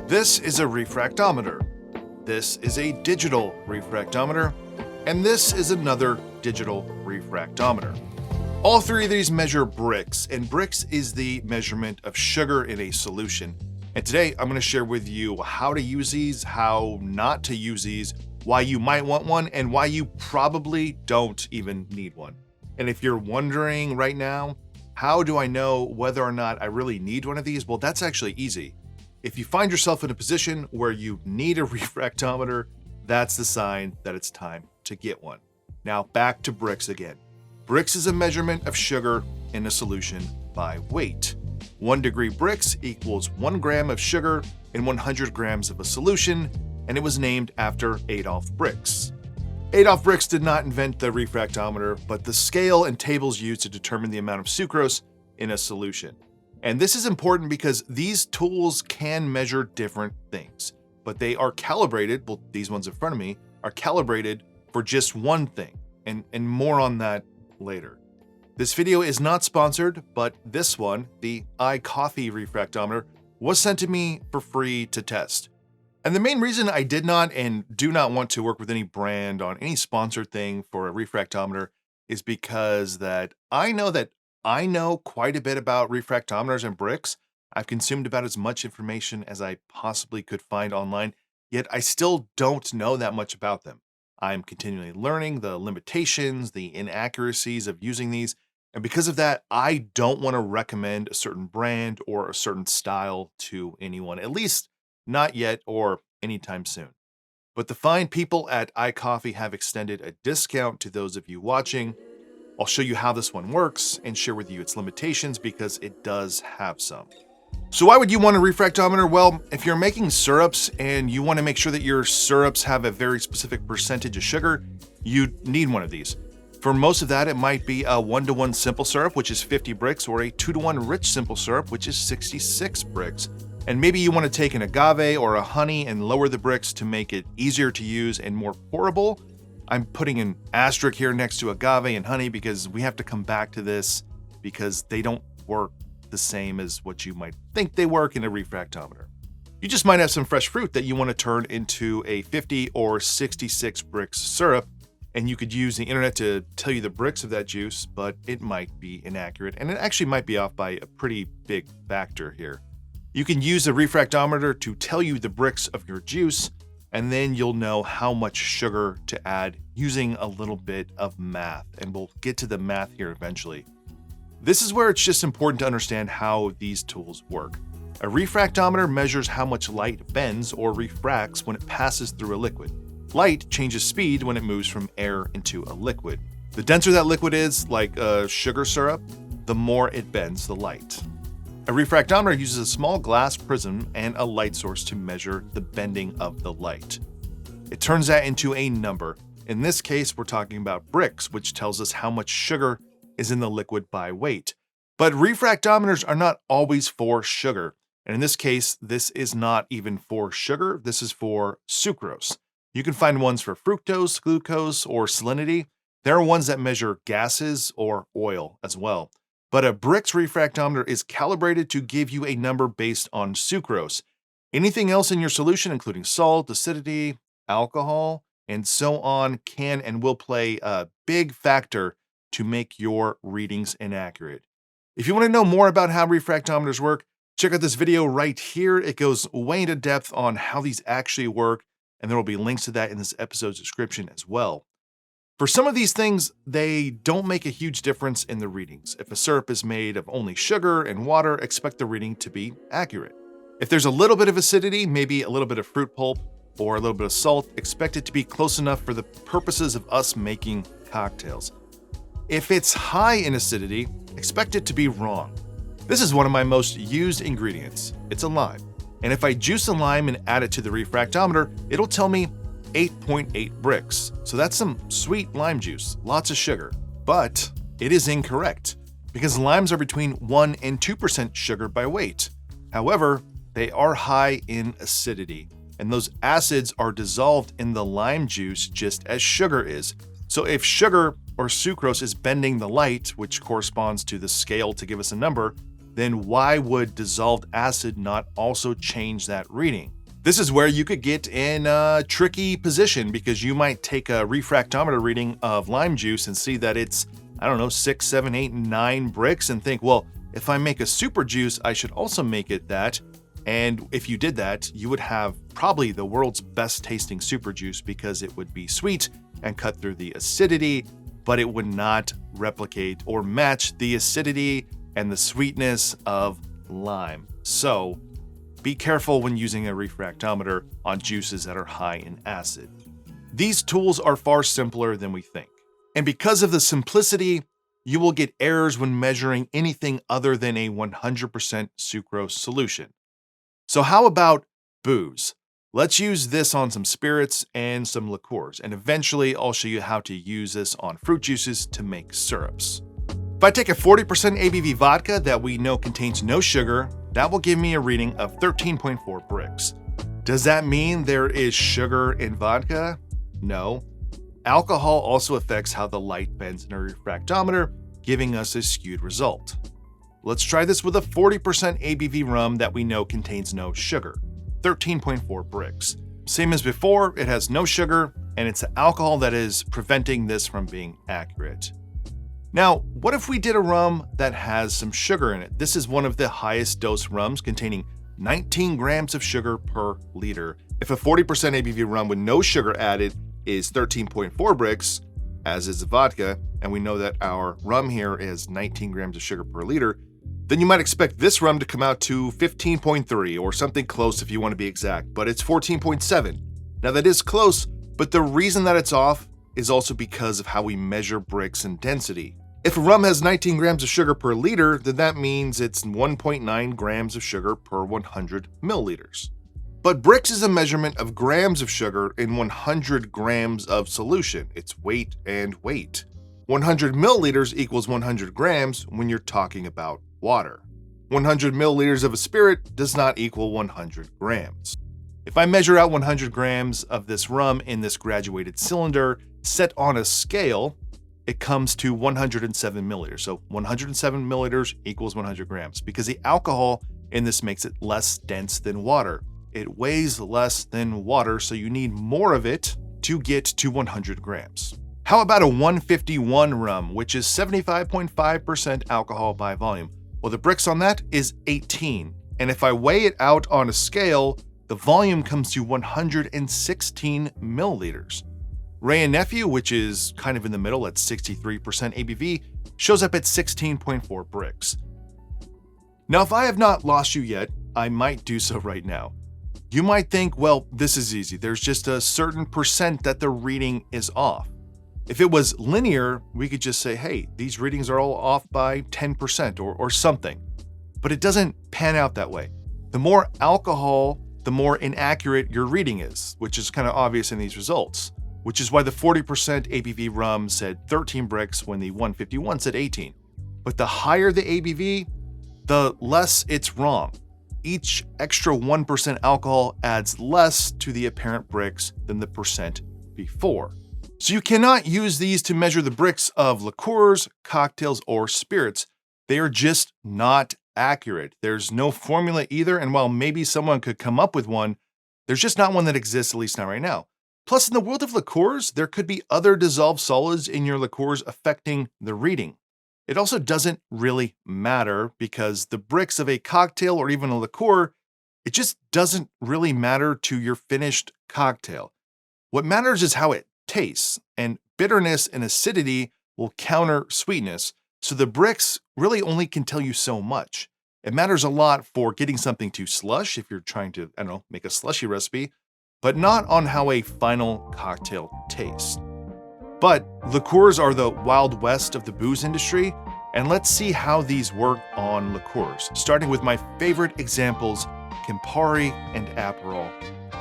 This is a refractometer. This is a digital refractometer. And this is another digital refractometer. All three of these measure Brix, and Brix is the measurement of sugar in a solution. And today I'm going to share with you how to use these, how not to use these, why you might want one, and why you probably don't even need one. And if you're wondering right now, how do I know whether or not I really need one of these? Well, that's actually easy. If you find yourself in a position where you need a refractometer, that's the sign that it's time to get one. Now back to Brix again. Brix is a measurement of sugar in a solution by weight. 1 degree Brix equals 1 gram of sugar in 100 grams of a solution, and it was named after Adolf Brix. Adolf Brix did not invent the refractometer, but the scale and tables used to determine the amount of sucrose in a solution. And this is important because these tools can measure different things, but they are calibrated, well, these ones in front of me, are calibrated for just one thing, and more on that later. This video is not sponsored, but this one, the iCoffee refractometer, was sent to me for free to test. And the main reason I did not and do not want to work with any brand on any sponsored thing for a refractometer is because that I know quite a bit about refractometers and Brix. I've consumed about as much information as I possibly could find online, yet I still don't know that much about them. I'm continually learning the limitations, the inaccuracies of using these, and because of that, I don't want to recommend a certain brand or a certain style to anyone, at least not yet or anytime soon. But the fine people at iCoffee have extended a discount to those of you watching. I'll show you how this one works and share with you its limitations because it does have some. So why would you want a refractometer? Well, if you're making syrups and you want to make sure that your syrups have a very specific percentage of sugar, you need one of these. For most of that, it might be a 1-to-1 simple syrup, which is 50 Brix, or a 2-to-1 rich simple syrup, which is 66 Brix. And maybe you want to take an agave or a honey and lower the Brix to make it easier to use and more pourable. I'm putting an asterisk here next to agave and honey because we have to come back to this because they don't work the same as what you might think they work in a refractometer. You just might have some fresh fruit that you want to turn into a 50 or 66 Brix syrup, and you could use the internet to tell you the Brix of that juice, but it might be inaccurate, and it actually might be off by a pretty big factor here. You can use a refractometer to tell you the Brix of your juice, and then you'll know how much sugar to add using a little bit of math, and we'll get to the math here eventually. This is where it's just important to understand how these tools work. A refractometer measures how much light bends or refracts when it passes through a liquid. Light changes speed when it moves from air into a liquid. The denser that liquid is, like a sugar syrup, the more it bends the light. A refractometer uses a small glass prism and a light source to measure the bending of the light. It turns that into a number. In this case, we're talking about Brix, which tells us how much sugar is in the liquid by weight. But refractometers are not always for sugar. And in this case, this is not even for sugar. This is for sucrose. You can find ones for fructose, glucose, or salinity. There are ones that measure gases or oil as well. But a Brix refractometer is calibrated to give you a number based on sucrose. Anything else in your solution, including salt, acidity, alcohol, and so on, can and will play a big factor to make your readings inaccurate. If you want to know more about how refractometers work, check out this video right here. It goes way into depth on how these actually work, and there will be links to that in this episode's description as well. For some of these things, they don't make a huge difference in the readings. If a syrup is made of only sugar and water, expect the reading to be accurate. If there's a little bit of acidity, maybe a little bit of fruit pulp, or a little bit of salt, expect it to be close enough for the purposes of us making cocktails. If it's high in acidity, expect it to be wrong. This is one of my most used ingredients. It's a lime. And if I juice a lime and add it to the refractometer, it'll tell me 8.8 Brix. So that's some sweet lime juice, lots of sugar. But it is incorrect because limes are between 1 and 2% sugar by weight. However, they are high in acidity, and those acids are dissolved in the lime juice just as sugar is. So if sugar or sucrose is bending the light, which corresponds to the scale to give us a number, then why would dissolved acid not also change that reading? This is where you could get in a tricky position because you might take a refractometer reading of lime juice and see that it's, 6, 7, 8, 9 Brix and think, well, if I make a super juice, I should also make it that. And if you did that, you would have probably the world's best tasting super juice because it would be sweet and cut through the acidity, but it would not replicate or match the acidity and the sweetness of lime. So be careful when using a refractometer on juices that are high in acid. These tools are far simpler than we think. And because of the simplicity, you will get errors when measuring anything other than a 100% sucrose solution. So how about booze? Let's use this on some spirits and some liqueurs, and eventually I'll show you how to use this on fruit juices to make syrups. If I take a 40% ABV vodka that we know contains no sugar, that will give me a reading of 13.4 Brix. Does that mean there is sugar in vodka? No. Alcohol also affects how the light bends in a refractometer, giving us a skewed result. Let's try this with a 40% ABV rum that we know contains no sugar, 13.4 Brix. Same as before, it has no sugar, and it's the alcohol that is preventing this from being accurate. Now, what if we did a rum that has some sugar in it? This is one of the highest dose rums containing 19 grams of sugar per liter. If a 40% ABV rum with no sugar added is 13.4 Brix, as is the vodka, and we know that our rum here is 19 grams of sugar per liter, then you might expect this rum to come out to 15.3 or something close if you want to be exact, but it's 14.7. Now that is close, but the reason that it's off is also because of how we measure Brix and density. If a rum has 19 grams of sugar per liter, then that means it's 1.9 grams of sugar per 100 milliliters. But Brix is a measurement of grams of sugar in 100 grams of solution. It's weight and weight. 100 milliliters equals 100 grams when you're talking about water. 100 milliliters of a spirit does not equal 100 grams. If I measure out 100 grams of this rum in this graduated cylinder set on a scale, it comes to 107 milliliters. So 107 milliliters equals 100 grams because the alcohol in this makes it less dense than water. It weighs less than water, so you need more of it to get to 100 grams. How about a 151 rum, which is 75.5% alcohol by volume? Well, the Brix on that is 18. And if I weigh it out on a scale, the volume comes to 116 milliliters. Ray and Nephew, which is kind of in the middle at 63% ABV, shows up at 16.4 Brix. Now, if I have not lost you yet, I might do so right now. You might think, well, this is easy. There's just a certain percent that the reading is off. If it was linear, we could just say, hey, these readings are all off by 10% or something. But it doesn't pan out that way. The more alcohol, the more inaccurate your reading is, which is kind of obvious in these results, which is why the 40% ABV rum said 13 Brix when the 151 said 18. But the higher the ABV, the less it's wrong. Each extra 1% alcohol adds less to the apparent Brix than the percent before. So you cannot use these to measure the Brix of liqueurs, cocktails, or spirits. They are just not accurate. There's no formula either, and while maybe someone could come up with one, there's just not one that exists, at least not right now. Plus, in the world of liqueurs, there could be other dissolved solids in your liqueurs affecting the reading. It also doesn't really matter because the Brix of a cocktail or even a liqueur, it just doesn't really matter to your finished cocktail. What matters is how it tastes, and bitterness and acidity will counter sweetness, so the Brix really only can tell you so much. It matters a lot for getting something to slush if you're trying to, make a slushy recipe, but not on how a final cocktail tastes. But liqueurs are the Wild West of the booze industry, and let's see how these work on liqueurs, starting with my favorite examples, Campari and Aperol.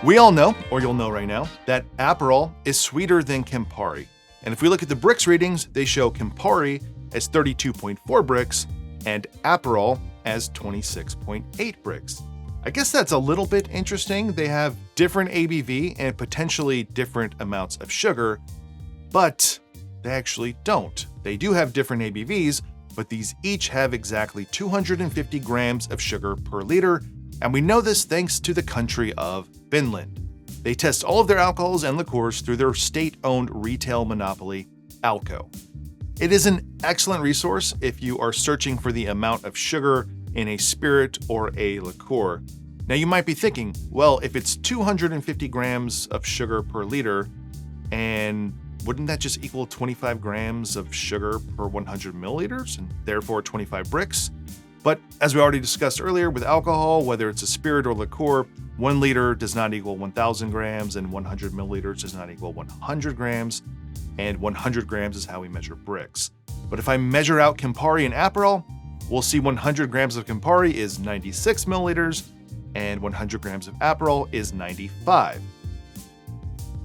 We all know, or you'll know right now, that Aperol is sweeter than Campari. And if we look at the Brix readings, they show Campari as 32.4 Brix and Aperol as 26.8 Brix. I guess that's a little bit interesting. They have different ABV and potentially different amounts of sugar, but they actually don't. They do have different ABVs, but these each have exactly 250 grams of sugar per liter, and we know this thanks to the country of Finland. They test all of their alcohols and liqueurs through their state-owned retail monopoly, Alko. It is an excellent resource if you are searching for the amount of sugar in a spirit or a liqueur. Now you might be thinking, well, if it's 250 grams of sugar per liter, and wouldn't that just equal 25 grams of sugar per 100 milliliters, and therefore 25 Brix? But as we already discussed earlier, with alcohol, whether it's a spirit or liqueur, 1 liter does not equal 1,000 grams, and 100 milliliters does not equal 100 grams, and 100 grams is how we measure Brix. But if I measure out Campari and Aperol, we'll see 100 grams of Campari is 96 milliliters, and 100 grams of Aperol is 95.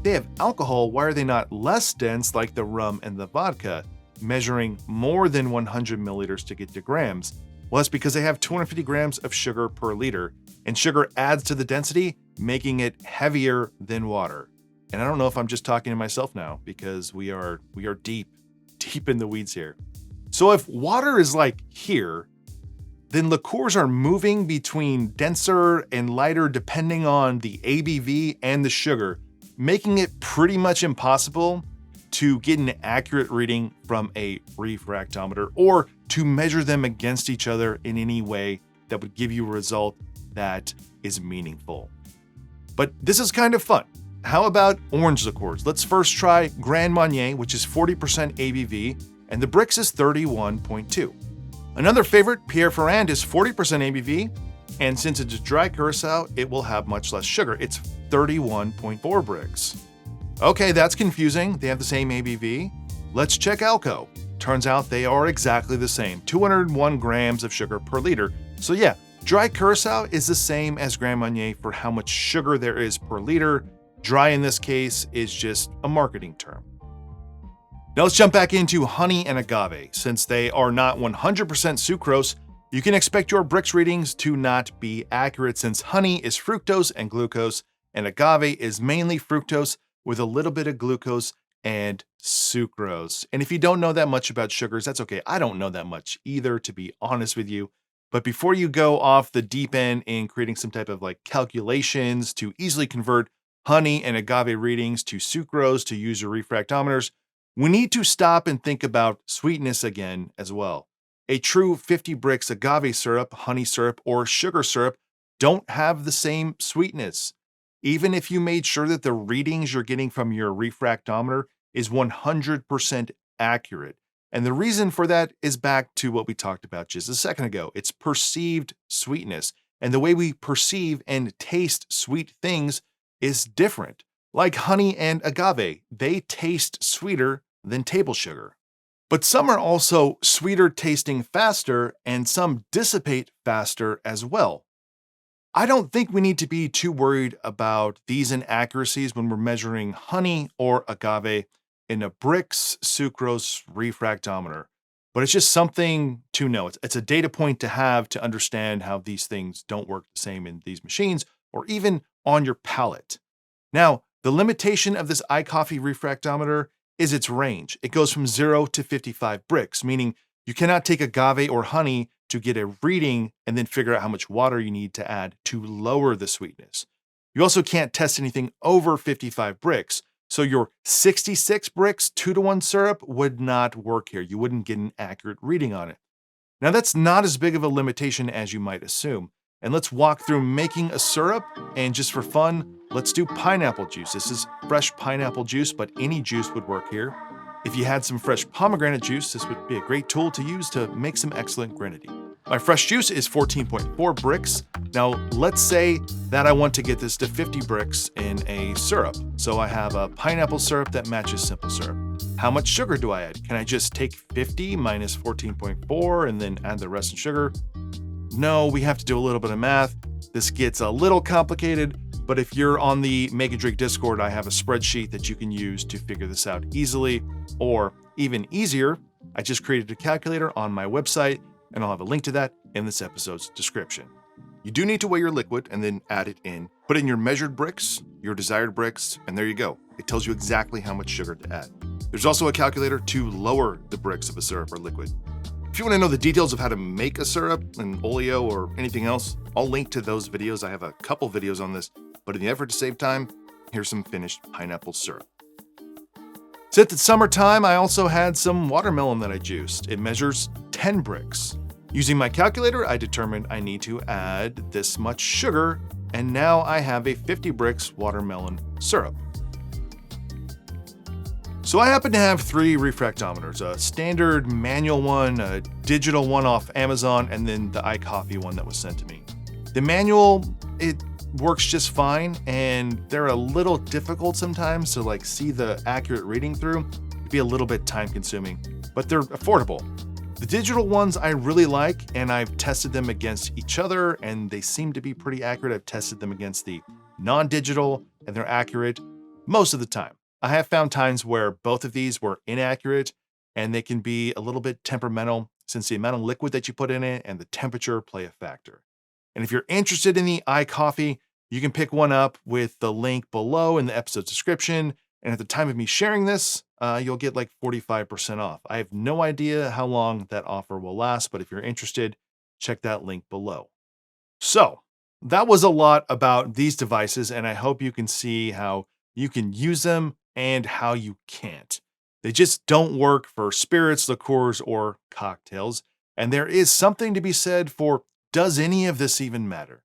They have alcohol, why are they not less dense like the rum and the vodka, measuring more than 100 milliliters to get to grams? Well, that's because they have 250 grams of sugar per liter, and sugar adds to the density, making it heavier than water. And I don't know if I'm just talking to myself now, because we are deep in the weeds here. So if water is like here, then liqueurs are moving between denser and lighter depending on the ABV and the sugar, making it pretty much impossible to get an accurate reading from a refractometer or to measure them against each other in any way that would give you a result that is meaningful. But this is kind of fun. How about orange liqueurs? Let's first try Grand Marnier, which is 40% ABV, and the Brix is 31.2. Another favorite, Pierre Ferrand, is 40% ABV, and since it's a dry curacao, it will have much less sugar. It's 31.4 Brix. Okay, that's confusing. They have the same ABV. Let's check Alko. Turns out they are exactly the same, 201 grams of sugar per liter. So yeah, dry curacao is the same as Grand Marnier for how much sugar there is per liter. Dry in this case is just a marketing term. Now let's jump back into honey and agave. Since they are not 100% sucrose, you can expect your Brix readings to not be accurate since honey is fructose and glucose, and agave is mainly fructose with a little bit of glucose and sucrose. And if you don't know that much about sugars, that's okay. I don't know that much either, to be honest with you. But before you go off the deep end in creating some type of like calculations to easily convert honey and agave readings to sucrose to use your refractometers, we need to stop and think about sweetness again as well. A true 50 Brix agave syrup, honey syrup, or sugar syrup don't have the same sweetness. Even if you made sure that the readings you're getting from your refractometer is 100% accurate. And the reason for that is back to what we talked about just a second ago. It's perceived sweetness. And the way we perceive and taste sweet things is different. Like honey and agave, they taste sweeter than table sugar. But some are also sweeter tasting faster, and some dissipate faster as well. I don't think we need to be too worried about these inaccuracies when we're measuring honey or agave in a Brix sucrose refractometer. But it's just something to know. It's a data point to have to understand how these things don't work the same in these machines or even on your palate. Now, the limitation of this iCoffee refractometer is its range. It goes from 0 to 55 Brix, meaning you cannot take agave or honey to get a reading and then figure out how much water you need to add to lower the sweetness. You also can't test anything over 55 Brix, so your 66 Brix 2-to-1 syrup would not work here. You wouldn't get an accurate reading on it. Now that's not as big of a limitation as you might assume. And let's walk through making a syrup, and just for fun, let's do pineapple juice. This is fresh pineapple juice, but any juice would work here. If you had some fresh pomegranate juice, this would be a great tool to use to make some excellent grenadine. My fresh juice is 14.4 Brix. Now, let's say that I want to get this to 50 Brix in a syrup. So I have a pineapple syrup that matches simple syrup. How much sugar do I add? Can I just take 50 minus 14.4 and then add the rest in sugar? No, we have to do a little bit of math. This gets a little complicated, but if you're on the Make and Drink Discord, I have a spreadsheet that you can use to figure this out easily, or even easier, I just created a calculator on my website, and I'll have a link to that in this episode's description. You do need to weigh your liquid and then add it in. Put in your measured Brix, your desired Brix, and there you go. It tells you exactly how much sugar to add. There's also a calculator to lower the Brix of a syrup or liquid. If you want to know the details of how to make a syrup, an oleo, or anything else, I'll link to those videos. I have a couple videos on this but in the effort to save time, here's some finished pineapple syrup. Since it's summertime, I also had some watermelon that I juiced. It measures 10 Brix. Using my calculator, I determined I need to add this much sugar, and now I have a 50 Brix watermelon syrup. So I happen to have 3 refractometers, a standard manual one, a digital one off Amazon, and then the iCoffee one that was sent to me. The manual, it works just fine, and they're a little difficult sometimes to see the accurate reading through. It'd be a little bit time consuming, but they're affordable. The digital ones I really like, and I've tested them against each other, and they seem to be pretty accurate. I've tested them against the non-digital, and they're accurate most of the time. I have found times where both of these were inaccurate, and they can be a little bit temperamental since the amount of liquid that you put in it and the temperature play a factor. And if you're interested in the iCoffee, you can pick one up with the link below in the episode description. And at the time of me sharing this, you'll get 45% off. I have no idea how long that offer will last, but if you're interested, check that link below. So that was a lot about these devices, and I hope you can see how you can use them and how you can't. They just don't work for spirits, liqueurs, or cocktails. And there is something to be said for, does any of this even matter?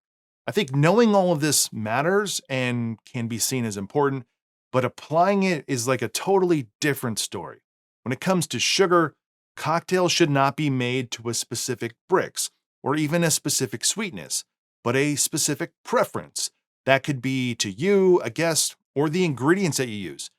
I think knowing all of this matters and can be seen as important, but applying it is a totally different story. When it comes to sugar, cocktails should not be made to a specific Brix or even a specific sweetness, but a specific preference. That could be to you, a guest, or the ingredients that you use.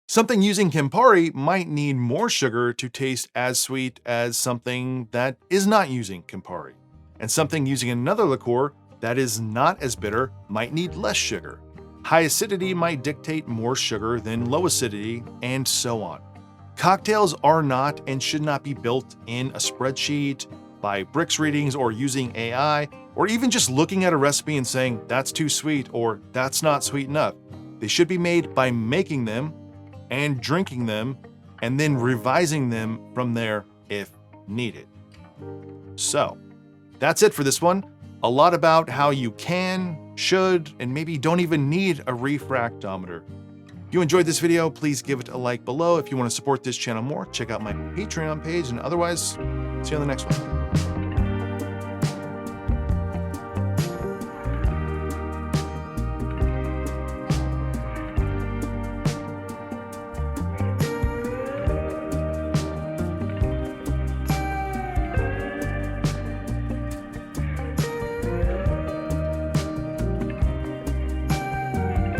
Something using Campari might need more sugar to taste as sweet as something that is not using Campari. And something using another liqueur that is not as bitter might need less sugar. High acidity might dictate more sugar than low acidity, and so on. Cocktails are not and should not be built in a spreadsheet, by Brix readings, or using AI, or even just looking at a recipe and saying, that's too sweet, or that's not sweet enough. They should be made by making them and drinking them, and then revising them from there if needed. So, that's it for this one. A lot about how you can, should, and maybe don't even need a refractometer. If you enjoyed this video, please give it a like below. If you want to support this channel more, check out my Patreon page, and otherwise, see you on the next one.